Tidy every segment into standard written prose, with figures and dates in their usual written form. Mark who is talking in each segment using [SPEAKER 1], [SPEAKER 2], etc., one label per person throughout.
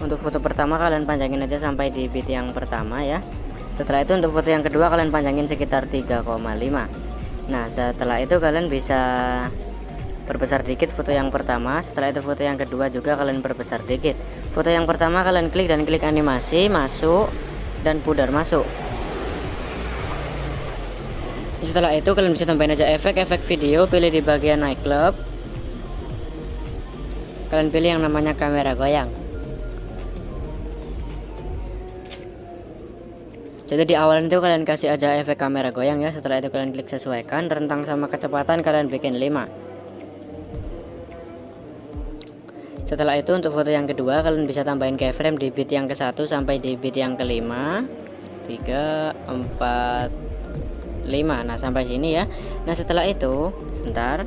[SPEAKER 1] Untuk foto pertama kalian panjangin aja sampai di bit yang pertama ya. Setelah itu untuk foto yang kedua kalian panjangin sekitar 3,5. Nah setelah itu kalian bisa perbesar dikit foto yang pertama. Setelah itu foto yang kedua juga kalian perbesar dikit. Foto yang pertama kalian klik dan klik animasi masuk dan pudar masuk. Setelah itu kalian bisa tambahin aja efek video, pilih di bagian nightclub. Kalian pilih yang namanya kamera goyang. Jadi di awal itu kalian kasih aja efek kamera goyang ya. Setelah itu kalian klik sesuaikan, rentang sama kecepatan kalian bikin 5. Setelah itu untuk foto yang kedua kalian bisa tambahin keyframe di bit yang ke-1 sampai di bit yang ke-5. 3, 4, 5. Nah sampai sini ya. Nah setelah itu sebentar.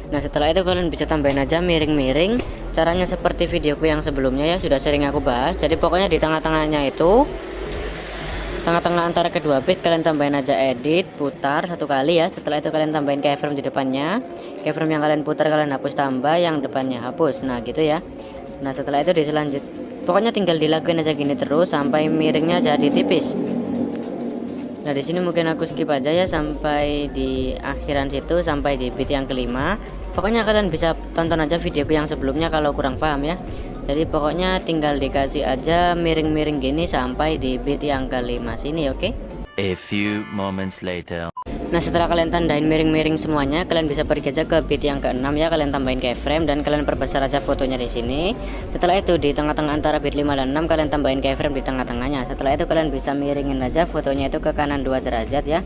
[SPEAKER 1] Nah setelah itu kalian bisa tambahin aja miring-miring. Caranya seperti videoku yang sebelumnya ya, sudah sering aku bahas. Jadi pokoknya di tengah-tengahnya itu, tengah-tengah antara kedua bit kalian tambahin aja edit, putar satu kali ya. Setelah itu kalian tambahin keyframe di depannya. Keyframe yang kalian putar kalian hapus tambah, yang depannya hapus. Nah gitu ya. Nah setelah itu pokoknya tinggal dilakuin aja gini terus sampai miringnya jadi tipis. Nah di sini mungkin aku skip aja ya sampai di akhiran situ, sampai di bit yang ke-5. Pokoknya kalian bisa tonton aja videoku yang sebelumnya kalau kurang paham ya. Jadi pokoknya tinggal dikasih aja miring-miring gini sampai di bit yang ke-5 sini, oke?
[SPEAKER 2] A few moments later.
[SPEAKER 1] Nah setelah kalian tandain miring-miring semuanya, kalian bisa pergi aja ke bit yang ke-6 ya. Kalian tambahin keyframe dan kalian perbesar aja fotonya di sini. Setelah itu di tengah-tengah antara bit 5 dan 6 kalian tambahin keyframe di tengah-tengahnya. Setelah itu kalian bisa miringin aja fotonya itu ke kanan 2 derajat ya.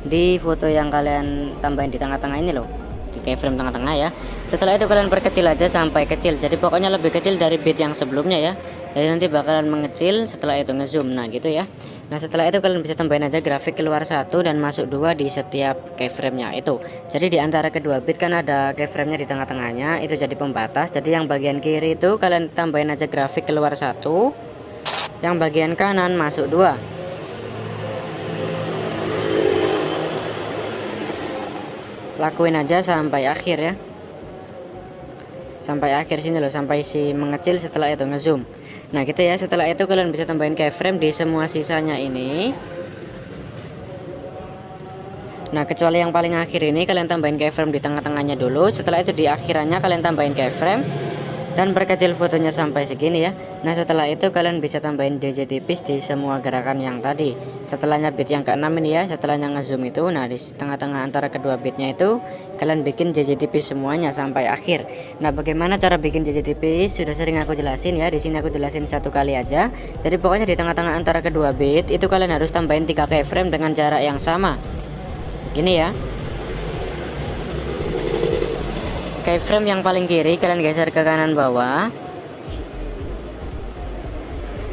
[SPEAKER 1] Di foto yang kalian tambahin di tengah-tengah ini loh, di keyframe tengah-tengah ya. Setelah itu kalian perkecil aja sampai kecil. Jadi pokoknya lebih kecil dari bit yang sebelumnya ya. Jadi nanti bakalan mengecil setelah itu ngezoom. Nah gitu ya. Nah setelah itu kalian bisa tambahin aja grafik keluar 1 dan masuk 2 di setiap keyframe-nya itu. Jadi di antara kedua bit kan ada keyframe-nya di tengah-tengahnya, itu jadi pembatas. Jadi yang bagian kiri itu kalian tambahin aja grafik keluar 1, yang bagian kanan masuk 2. Lakuin aja sampai akhir ya. Sampai akhir sini loh, sampai si mengecil, setelah itu ngezoom. Nah gitu ya. Setelah itu kalian bisa tambahin keyframe di semua sisanya ini. Nah kecuali yang paling akhir ini kalian tambahin keyframe di tengah-tengahnya dulu. Setelah itu di akhirannya kalian tambahin keyframe dan perkecil fotonya sampai segini ya. Nah setelah itu kalian bisa tambahin JJ tipis di semua gerakan yang tadi. Setelahnya bit yang ke-6 ini ya, setelahnya ngezoom itu. Nah di tengah-tengah antara kedua bitnya itu kalian bikin JJ tipis semuanya sampai akhir. Nah bagaimana cara bikin JJ tipis sudah sering aku jelasin ya. Di sini aku jelasin satu kali aja. Jadi pokoknya di tengah-tengah antara kedua bit itu kalian harus tambahin 3 keyframe dengan jarak yang sama. Gini ya. Keyframe yang paling kiri kalian geser ke kanan bawah.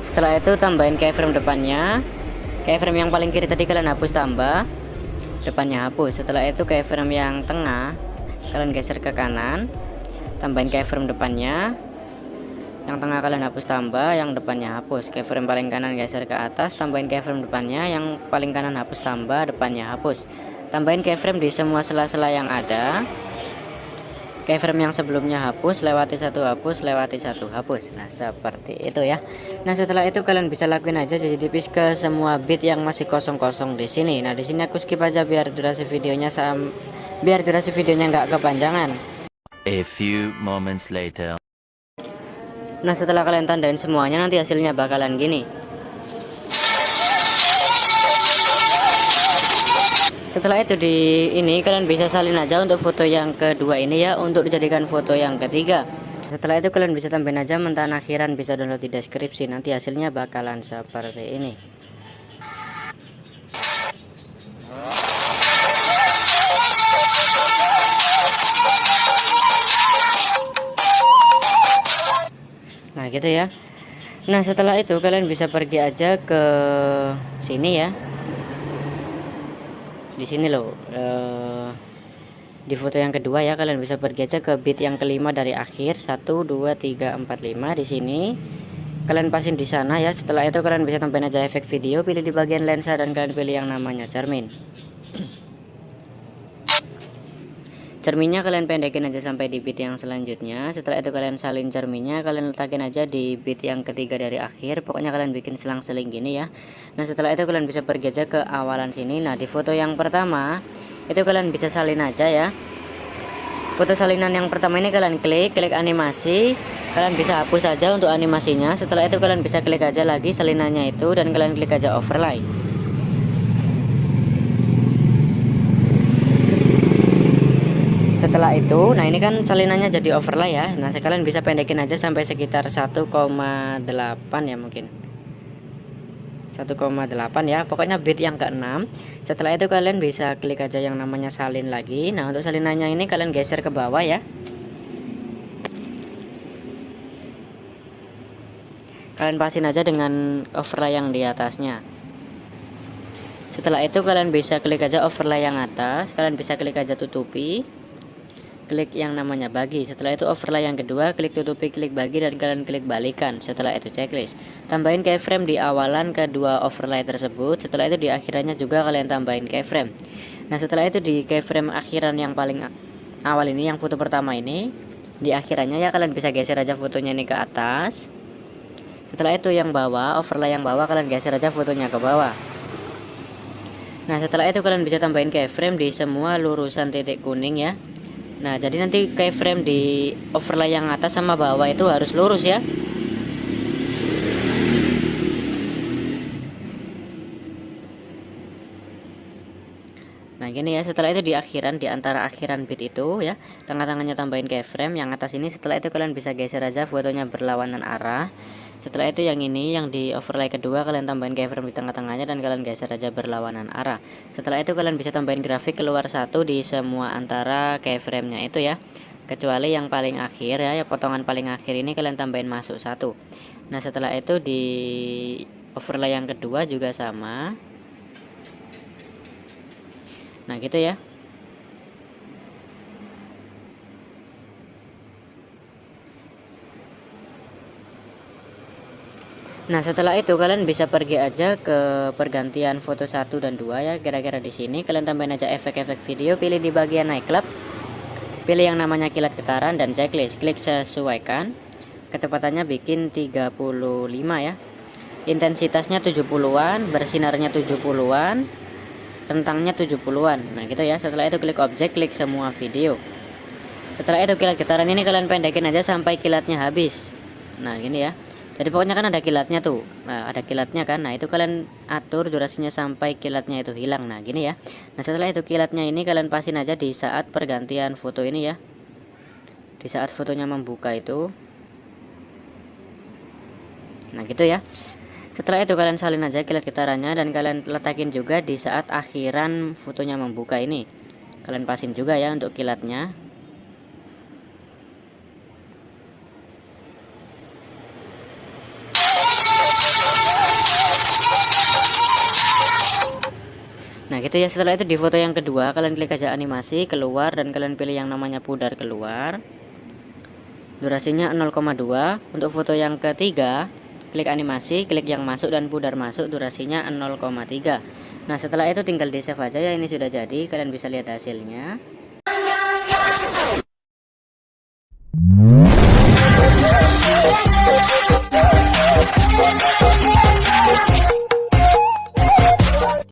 [SPEAKER 1] Setelah itu tambahin keyframe depannya. Keyframe yang paling kiri tadi kalian hapus tambah, depannya hapus. Setelah itu keyframe yang tengah kalian geser ke kanan, tambahin keyframe depannya. Yang tengah kalian hapus tambah, yang depannya hapus. Keyframe paling kanan geser ke atas, tambahin keyframe depannya. Yang paling kanan hapus tambah, depannya hapus. Tambahin keyframe di semua sela-sela yang ada. Keyframe yang sebelumnya hapus, lewati satu hapus, lewati satu hapus. Nah seperti itu ya. Nah setelah itu kalian bisa lakuin aja jadi tipis ke semua bit yang masih kosong-kosong di sini. Nah di sini aku skip aja biar durasi videonya nggak kepanjangan.
[SPEAKER 2] A few moments later.
[SPEAKER 1] Nah setelah kalian tandain semuanya nanti hasilnya bakalan gini. Setelah itu di ini kalian bisa salin aja untuk foto yang kedua ini ya, untuk dijadikan foto yang ketiga. Setelah itu kalian bisa tambahin aja mentah akhiran, bisa download di deskripsi. Nanti hasilnya bakalan seperti ini. Nah gitu ya. Nah setelah itu kalian bisa pergi aja ke sini ya. Di sini loh, di foto yang kedua ya, kalian bisa pergi aja ke bit yang kelima dari akhir. 1 2 3 4 5 di sini kalian pasin di sana ya. Setelah itu kalian bisa tambahin aja efek video, pilih di bagian lensa dan kalian pilih yang namanya cermin. cerminnya kalian pendekin aja sampai di bit yang selanjutnya. Setelah itu kalian salin cerminnya, kalian letakin aja di bit yang ketiga dari akhir. Pokoknya kalian bikin selang-seling gini ya. Nah setelah itu kalian bisa pergi aja ke awalan sini. Nah di foto yang pertama itu kalian bisa salin aja ya. Foto salinan yang pertama ini kalian klik animasi. Kalian bisa hapus aja untuk animasinya. Setelah itu kalian bisa klik aja lagi salinannya itu dan kalian klik aja overlay. Setelah itu, nah ini kan salinannya jadi overlay ya. Nah kalian bisa pendekin aja sampai sekitar 1,8 ya mungkin 1,8 ya. Pokoknya bit yang ke-6. Setelah itu kalian bisa klik aja yang namanya salin lagi. Nah untuk salinannya ini kalian geser ke bawah ya. Kalian pasin aja dengan overlay yang di atasnya. Setelah itu kalian bisa klik aja overlay yang atas. Kalian bisa klik aja tutupi, klik yang namanya bagi. Setelah itu overlay yang kedua, klik tutupi, klik bagi, dan kalian klik balikan. Setelah itu checklist. Tambahin keyframe di awalan kedua overlay tersebut. Setelah itu di akhirannya juga kalian tambahin keyframe. Nah setelah itu di keyframe akhiran yang paling awal ini, yang foto pertama ini, di akhirannya ya kalian bisa geser aja fotonya ini ke atas. Setelah itu yang bawah, overlay yang bawah kalian geser aja fotonya ke bawah. Nah setelah itu kalian bisa tambahin keyframe di semua lurusan titik kuning ya. Nah jadi nanti keyframe di overlay yang atas sama bawah itu harus lurus ya. Nah gini ya, setelah itu di akhiran, di antara akhiran bit itu ya, tengah-tengahnya tambahin keyframe. Yang atas ini setelah itu kalian bisa geser aja fotonya berlawanan arah. Setelah itu yang ini, yang di overlay kedua kalian tambahin keyframe di tengah-tengahnya dan kalian geser aja berlawanan arah. Setelah itu kalian bisa tambahin grafik keluar satu di semua antara keyframe-nya itu ya. Kecuali yang paling akhir ya, potongan paling akhir ini kalian tambahin masuk satu. Nah setelah itu di overlay yang kedua juga sama. Nah gitu ya. Nah setelah itu kalian bisa pergi aja ke pergantian foto 1 dan 2 ya. Kira-kira di sini kalian tambahin aja efek-efek video, pilih di bagian nightclub, pilih yang namanya kilat getaran dan checklist, klik sesuaikan. Kecepatannya bikin 35 ya. Intensitasnya 70-an, bersinarnya 70-an, rentangnya 70-an. Nah gitu ya. Setelah itu klik objek, klik semua video. Setelah itu kilat getaran ini kalian pendekin aja sampai kilatnya habis. Nah gini ya. Jadi pokoknya kan ada kilatnya tuh. Nah ada kilatnya kan. Nah itu kalian atur durasinya sampai kilatnya itu hilang. Nah gini ya. Nah setelah itu kilatnya ini kalian pasin aja di saat pergantian foto ini ya. Di saat fotonya membuka itu. Nah gitu ya. Setelah itu kalian salin aja kilat getarannya dan kalian letakin juga di saat akhiran fotonya membuka ini. Kalian pasin juga ya untuk kilatnya. Nah gitu ya. Setelah itu di foto yang kedua kalian klik aja animasi keluar dan kalian pilih yang namanya pudar keluar. Durasinya 0,2. Untuk foto yang ketiga klik animasi, klik yang masuk dan pudar masuk, durasinya 0,3. Nah setelah itu tinggal di save aja ya. Ini sudah jadi, kalian bisa lihat hasilnya.